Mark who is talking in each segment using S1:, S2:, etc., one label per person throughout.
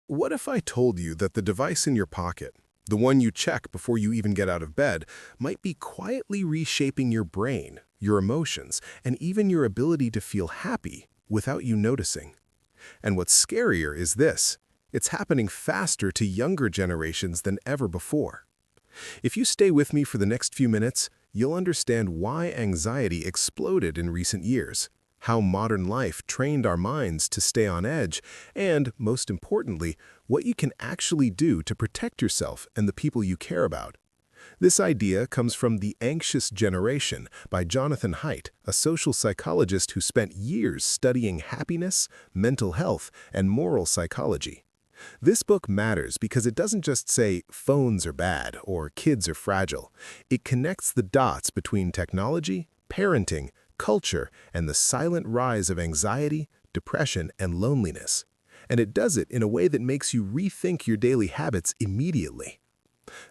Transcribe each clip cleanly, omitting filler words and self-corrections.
S1: What if I told you that the device in your pocket, the one you check before you even get out of bed, might be quietly reshaping your brain, your emotions, and even your ability to feel happy without you noticing? And what's scarier is this: it's happening faster to younger generations than ever before. If you stay with me for the next few minutes, you'll understand why anxiety exploded in recent years, how modern life trained our minds to stay on edge, and, most importantly, what you can actually do to protect yourself and the people you care about. This idea comes from The Anxious Generation by Jonathan Haidt, a social psychologist who spent years studying happiness, mental health, and moral psychology. This book matters because it doesn't just say phones are bad or kids are fragile. It connects the dots between technology, parenting, culture, and the silent rise of anxiety, depression, and loneliness. And it does it in a way that makes you rethink your daily habits immediately.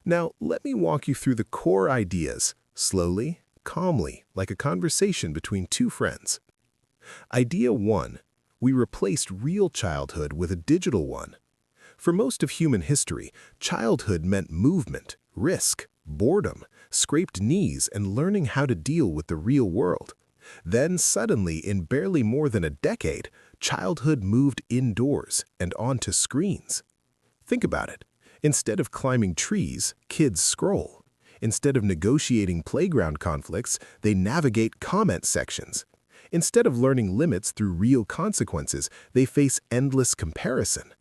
S1: Now, let me walk you through the core ideas, slowly, calmly, like a conversation between two friends. Idea 1. We replaced real childhood with a digital one. For most of human history, childhood meant movement, risk, boredom, scraped knees, and learning how to deal with the real world. Then suddenly, in barely more than a decade, childhood moved indoors and onto screens. Think about it. Instead of climbing trees, kids scroll. Instead of negotiating playground conflicts, they navigate comment sections. Instead of learning limits through real consequences, they face endless comparison.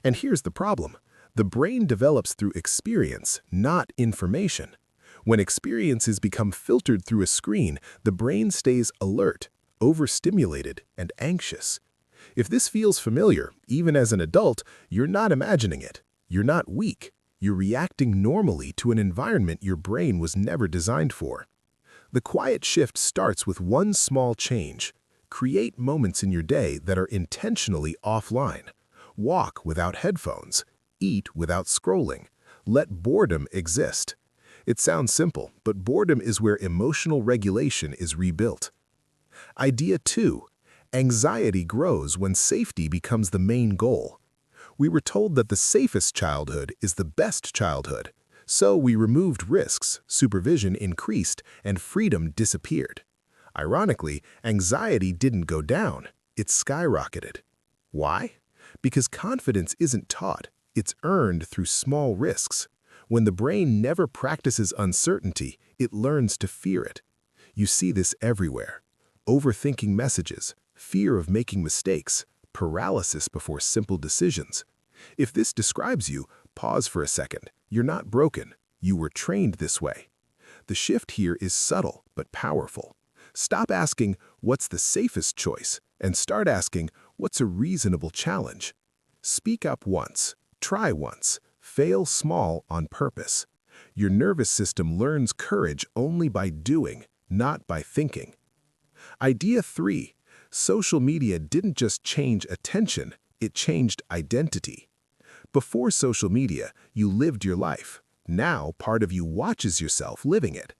S1: And here's the problem. The brain develops through experience, not information. When experiences become filtered through a screen, the brain stays alert, overstimulated, and anxious. If this feels familiar, even as an adult, you're not imagining it. You're not weak. You're reacting normally to an environment your brain was never designed for. The quiet shift starts with one small change. Create moments in your day that are intentionally offline. Walk without headphones. Eat without scrolling. Let boredom exist. It sounds simple, but boredom is where emotional regulation is rebuilt. Idea 2. Anxiety grows when safety becomes the main goal. We were told that the safest childhood is the best childhood. So we removed risks, supervision increased, and freedom disappeared. Ironically, anxiety didn't go down, it skyrocketed. Why? Because confidence isn't taught, it's earned through small risks. When the brain never practices uncertainty, it learns to fear it. You see this everywhere. Overthinking messages, fear of making mistakes, paralysis before simple decisions. If this describes you, pause for a second. You're not broken. You were trained this way. The shift here is subtle but powerful. Stop asking, "What's the safest choice?" and start asking, "What's a reasonable challenge?" Speak up once. Try once. Fail small on purpose. Your nervous system learns courage only by doing, not by thinking. Idea 3. Social media didn't just change attention, it changed identity. Before social media, you lived your life. Now, part of you watches yourself living it.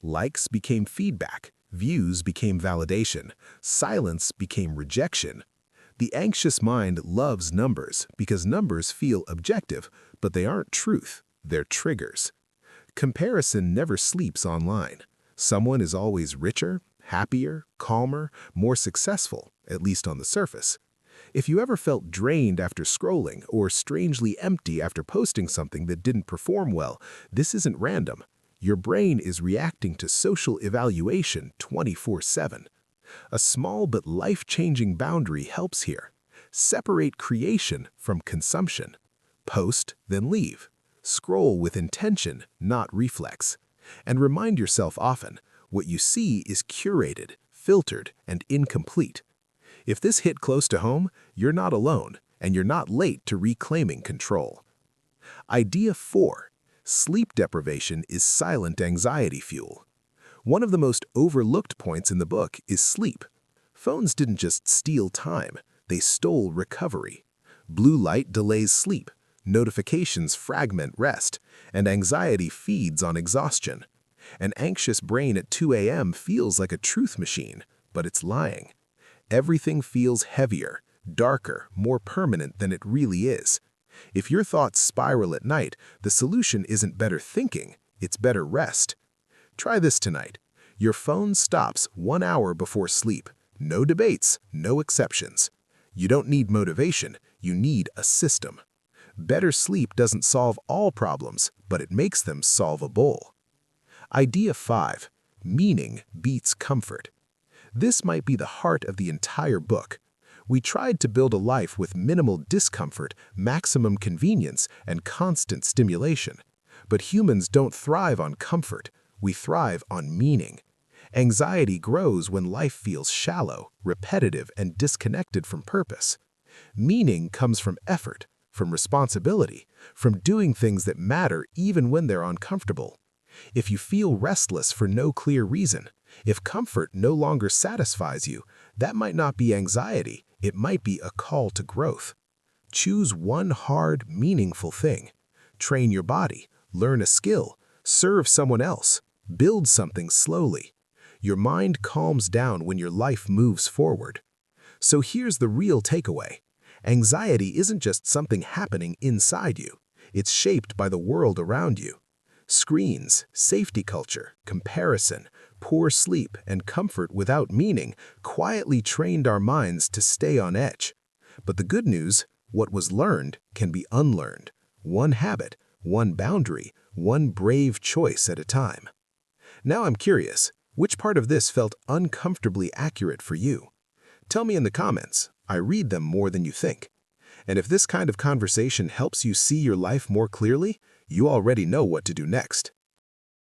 S1: Likes became feedback. Views became validation. Silence became rejection. The anxious mind loves numbers because numbers feel objective, but they aren't truth, they're triggers. Comparison never sleeps online. Someone is always richer, happier, calmer, more successful, at least on the surface. If you ever felt drained after scrolling or strangely empty after posting something that didn't perform well, this isn't random. Your brain is reacting to social evaluation 24/7. A small but life-changing boundary helps here. Separate creation from consumption. Post, then leave. Scroll with intention, not reflex. And remind yourself often, what you see is curated, filtered, and incomplete. If this hit close to home, you're not alone, and you're not late to reclaiming control. Idea 4. Sleep deprivation is silent anxiety fuel. One of the most overlooked points in the book is sleep. Phones didn't just steal time, they stole recovery. Blue light delays sleep, notifications fragment rest, and anxiety feeds on exhaustion. An anxious brain at 2 a.m. feels like a truth machine, but it's lying. Everything feels heavier, darker, more permanent than it really is. If your thoughts spiral at night, the solution isn't better thinking, it's better rest. Try this tonight. Your phone stops 1 hour before sleep. No debates, no exceptions. You don't need motivation, you need a system. Better sleep doesn't solve all problems, but it makes them solvable. Idea 5. Meaning beats comfort. This might be the heart of the entire book. We tried to build a life with minimal discomfort, maximum convenience, and constant stimulation. But humans don't thrive on comfort. We thrive on meaning. Anxiety grows when life feels shallow, repetitive, and disconnected from purpose. Meaning comes from effort, from responsibility, from doing things that matter even when they're uncomfortable. If you feel restless for no clear reason, if comfort no longer satisfies you, that might not be anxiety, it might be a call to growth. Choose one hard, meaningful thing. Train your body, learn a skill, serve someone else, build something slowly. Your mind calms down when your life moves forward. So here's the real takeaway. Anxiety isn't just something happening inside you. It's shaped by the world around you. Screens, safety culture, comparison, poor sleep, and comfort without meaning quietly trained our minds to stay on edge. But the good news, what was learned can be unlearned. One habit, one boundary, one brave choice at a time. Now I'm curious, which part of this felt uncomfortably accurate for you? Tell me in the comments. I read them more than you think. And if this kind of conversation helps you see your life more clearly, you already know what to do next.